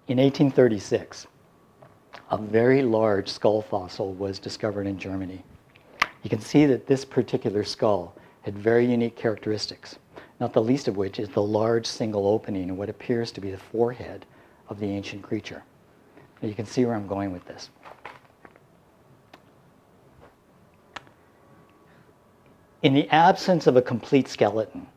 In 1836, a very large skull fossil was discovered in Germany. You can see that this particular skull had very unique characteristics, not the least of which is the large single opening in what appears to be the forehead of the ancient creature. Now you can see where I'm going with this. In the absence of a complete skeleton,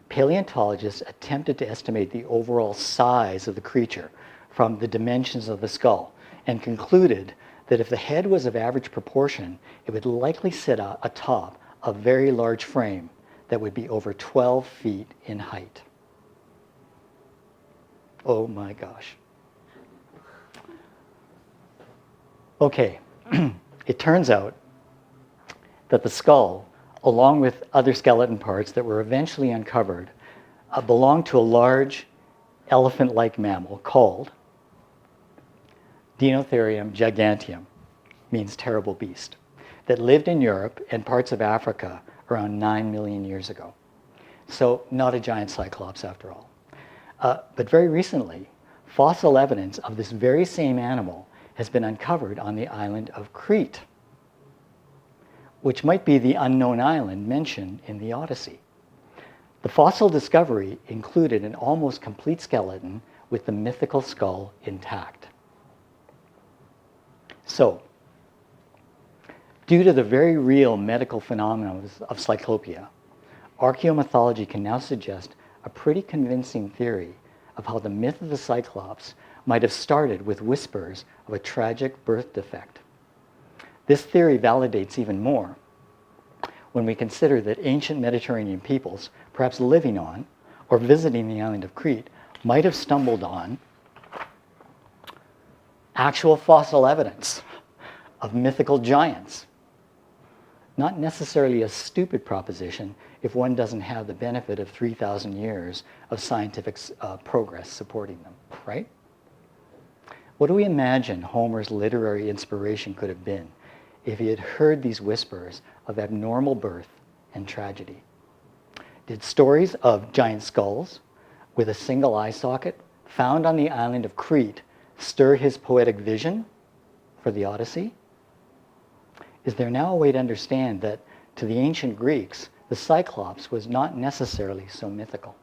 paleontologists attempted to estimate the overall size of the creature from the dimensions of the skull and concluded that if the head was of average proportion, it would likely sit atop a very large frame that would be over 12 feet in height. Oh my gosh. Okay, it turns out that the skull, along with other skeleton parts that were eventually uncovered, belonged to a large elephant-like mammal called Deinotherium Gigantium, means terrible beast, that lived in Europe and parts of Africa around 9 million years ago. So not a giant cyclops after all. But very recently, fossil evidence of this very same animal has been uncovered on the island of Crete, which might be the unknown island mentioned in the Odyssey. The fossil discovery included an almost complete skeleton with the mythical skull intact. So, due to the very real medical phenomenon of cyclopia, archaeomythology can now suggest a pretty convincing theory of how the myth of the Cyclops might have started with whispers of a tragic birth defect. This theory validates even more when we consider that ancient Mediterranean peoples, perhaps living on or visiting the island of Crete, might have stumbled on actual fossil evidence of mythical giants. Not necessarily a stupid proposition if one doesn't have the benefit of 3,000 years of scientific progress supporting them, right? What do we imagine Homer's literary inspiration could have been if he had heard these whispers of abnormal birth and tragedy? Did stories of giant skulls with a single eye socket found on the island of Crete stir his poetic vision for the Odyssey? Is there now a way to understand that to the ancient Greeks, the Cyclops was not necessarily so mythical?